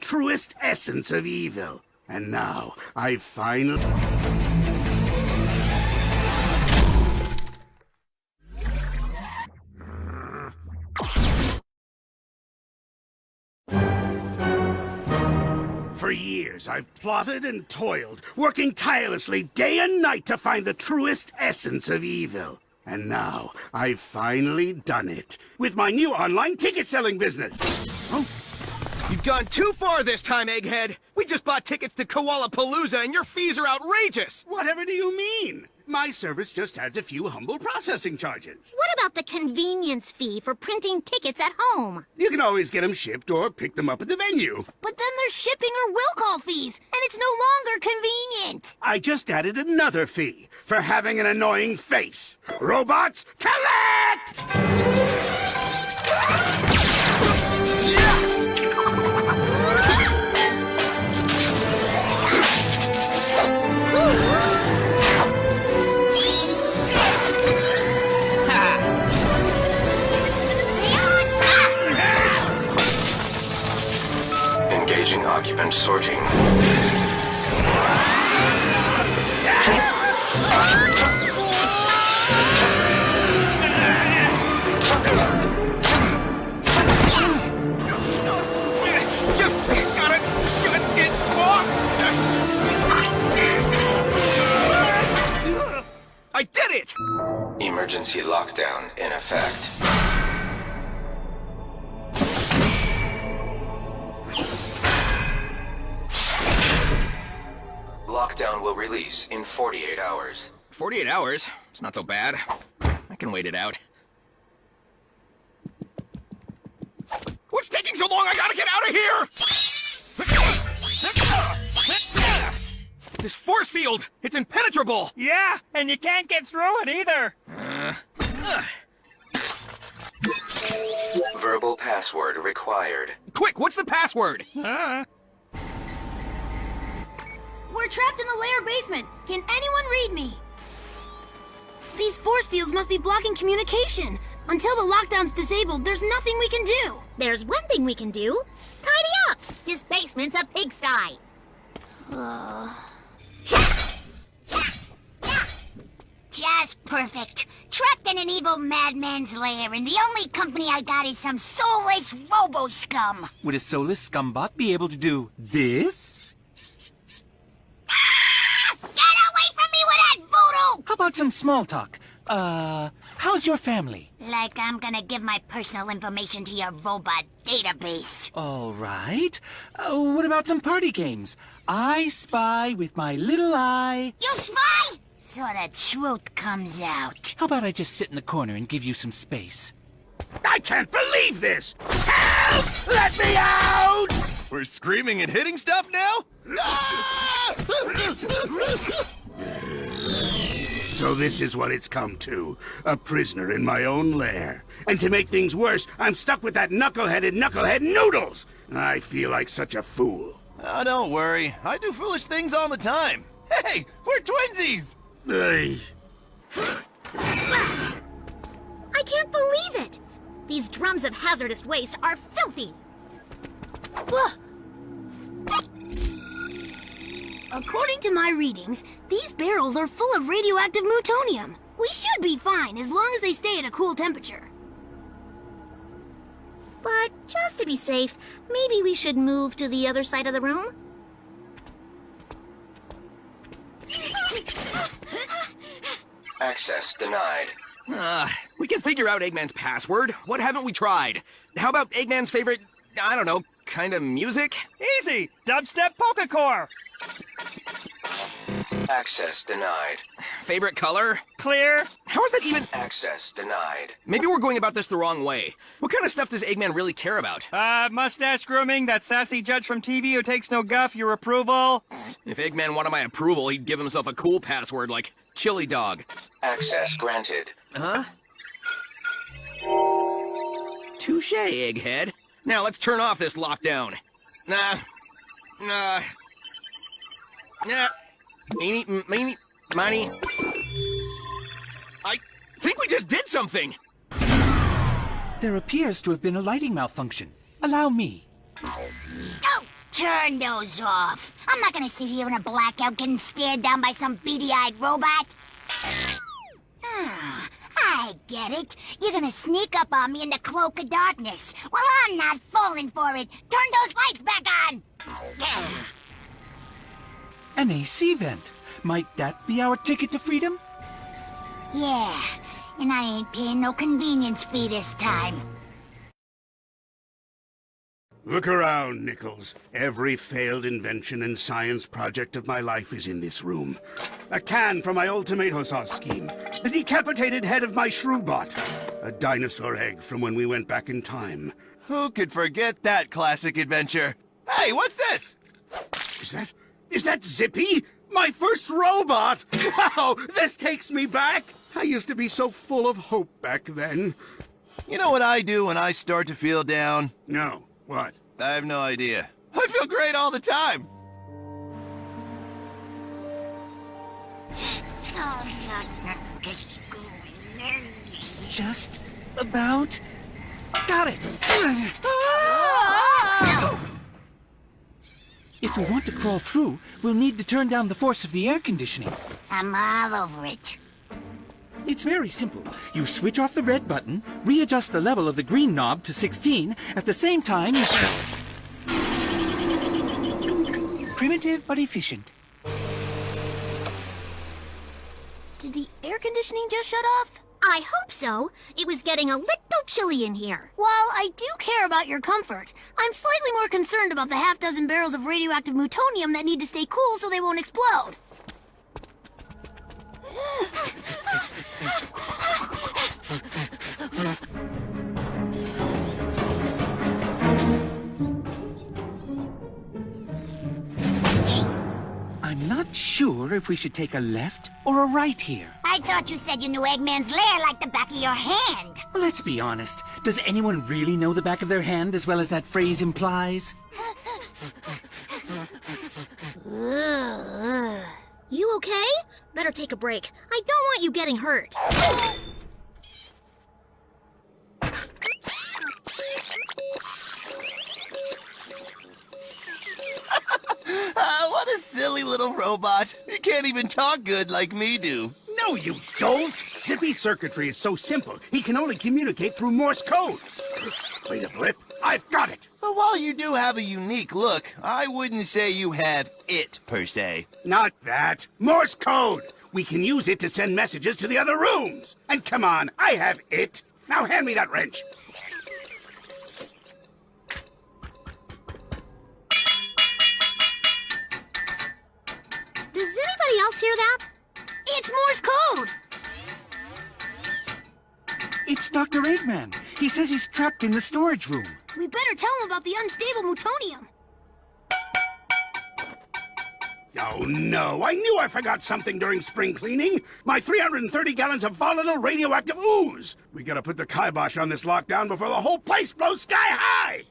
truest essence of evil. And now, I've finally... For years, I've plotted and toiled, working tirelessly day and night to find the truest essence of evil. And now, I've finally done it, with my new online ticket-selling business. Oh. You've gone too far this time, Egghead! We just bought tickets to Koalapalooza and your fees are outrageous! Whatever do you mean? My service just adds a few humble processing charges. What about the convenience fee for printing tickets at home? You can always get them shipped or pick them up at the venue. But then there's shipping or will call fees, and it's no longer convenient. I just added another fee for having an annoying face. Robots, collect! Engaging occupant sorting. Just gotta shut it off! I did it! Emergency lockdown in effect. Lockdown will release in 48 hours. 48 hours? It's not so bad. I can wait it out. What's taking so long? I gotta get out of here! This force field! It's impenetrable! Yeah, and you can't get through it either! Verbal password required. Quick, what's the password? We're trapped in the Lair basement. Can anyone read me? These force fields must be blocking communication. Until the lockdown's disabled, there's nothing we can do. There's one thing we can do. Tidy up. This basement's a pigsty. Just perfect. Trapped in an evil madman's lair, and the only company I got is some soulless robo-scum. Would a soulless scumbot be able to do this? Get away from me with that voodoo! How about some small talk? How's your family? Like I'm gonna give my personal information to your robot database. All right. What about some party games? I spy with my little eye. You spy? So the truth comes out. How about I just sit in the corner and give you some space? I can't believe this! Help! Let me out! We're screaming and hitting stuff now? So this is what it's come to. A prisoner in my own lair. And to make things worse, I'm stuck with that knucklehead Noodles! I feel like such a fool. Oh, don't worry. I do foolish things all the time. Hey, we're twinsies! Ugh. I can't believe it. These drums of hazardous waste are filthy. Ugh. According to my readings, these barrels are full of radioactive plutonium. We should be fine as long as they stay at a cool temperature. But just to be safe, maybe we should move to the other side of the room? Access denied. We can figure out Eggman's password. What haven't we tried? How about Eggman's favorite, I don't know, kind of music? Easy! Dubstep Polka Core! Access denied. Favorite color? Clear? How is that even? Access denied. Maybe we're going about this the wrong way. What kind of stuff does Eggman really care about? Mustache grooming, that sassy judge from TV who takes no guff, your approval? If Eggman wanted my approval, he'd give himself a cool password like Chili Dog. Access granted. Huh? Touche, Egghead. Now let's turn off this lockdown. Meanie, miny. I think we just did something. There appears to have been a lighting malfunction. Allow me. Oh, Turn those off. I'm not gonna sit here in a blackout getting stared down by some beady-eyed robot. I get it. You're gonna sneak up on me in the cloak of darkness. Well, I'm not falling for it. Turn those lights back on! An AC vent. Might that be our ticket to freedom? Yeah, and I ain't paying no convenience fee this time. Look around, Nichols. Every failed invention and science project of my life is in this room. A can from my old tomato sauce scheme. The decapitated head of my Shrew-bot. A dinosaur egg from when we went back in time. Who could forget that classic adventure? Hey, what's this? Is that Zippy? My first robot! Wow, this takes me back! I used to be so full of hope back then. You know what I do when I start to feel down? No, what? I have no idea. I feel great all the time. Just about. Got it! If we want to crawl through, we'll need to turn down the force of the air conditioning. I'm all over it. It's very simple. You switch off the red button, readjust the level of the green knob to 16, at the same time you... Primitive but efficient. Did the air conditioning just shut off? I hope so. It was getting a little chilly in here. While I do care about your comfort, I'm slightly more concerned about the half-dozen barrels of radioactive plutonium that need to stay cool so they won't explode. I'm not sure if we should take a left or a right here. I thought you said you knew Eggman's lair like the back of your hand. Let's be honest. Does anyone really know the back of their hand as well as that phrase implies? You okay? Better take a break. I don't want you getting hurt. What a silly little robot. He can't even talk good like me do. No, you don't! Zippy's circuitry is so simple, he can only communicate through Morse code. Wait a blip, I've got it! But while you do have a unique look, I wouldn't say you have it, per se. Not that. Morse code! We can use it to send messages to the other rooms! And come on, I have it! Now hand me that wrench! Does anybody else hear that? It's Morse code! It's Dr. Eggman. He says he's trapped in the storage room. We better tell him about the unstable plutonium. Oh no, I knew I forgot something during spring cleaning. My 330 gallons of volatile radioactive ooze. We gotta put the kibosh on this lockdown before the whole place blows sky high!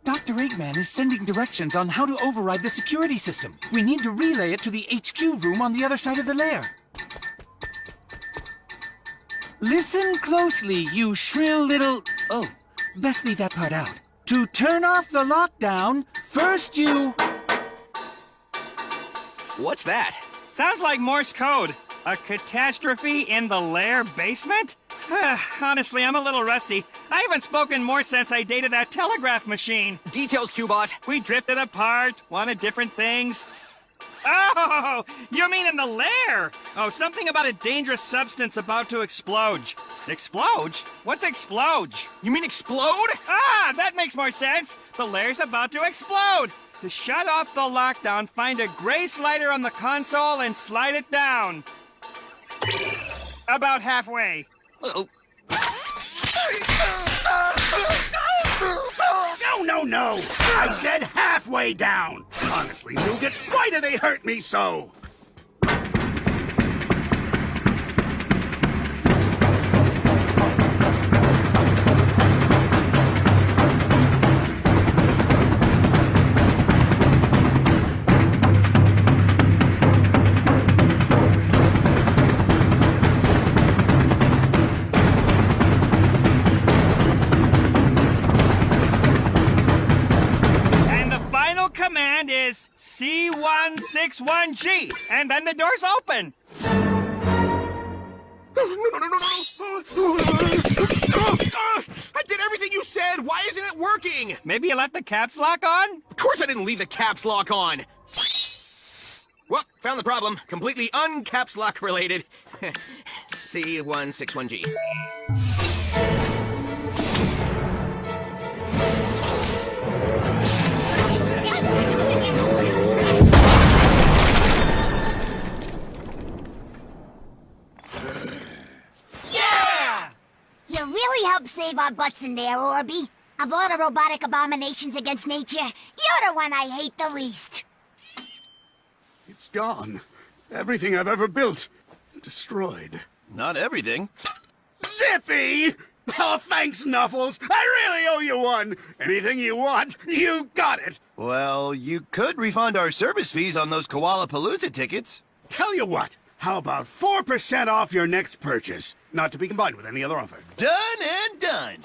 Dr. Eggman is sending directions on how to override the security system. We need to relay it to the HQ room on the other side of the lair. Listen closely, you shrill little... Oh, best leave that part out. To turn off the lockdown, first you... What's that? Sounds like Morse code. A catastrophe in the Lair basement? Honestly, I'm a little rusty. I haven't spoken Morse since I dated that telegraph machine. Details, Cubot. We drifted apart, wanted different things. Oh, you mean in the Lair? Oh, something about a dangerous substance about to explode. Explode? What's explode? You mean explode? Ah, that makes more sense. The Lair's about to explode. To shut off the lockdown, find a gray slider on the console and slide it down. About halfway. Oh. No! I said halfway down! Honestly, Nougats, why do they hurt me so? is C161G, and then the doors open. No. I did everything you said. Why isn't it working? Maybe you left the caps lock on? Of course I didn't leave the caps lock on. Well, found the problem. Completely un-caps lock related. C161G. You really helped save our butts in there, Orby. Of all the robotic abominations against nature, you're the one I hate the least. It's gone. Everything I've ever built. Destroyed. Not everything. Zippy! Oh, thanks, Knuffles. I really owe you one. Anything you want, you got it. Well, you could refund our service fees on those Koala Palooza tickets. Tell you what, how about 4% off your next purchase? Not to be combined with any other offer. Done and done.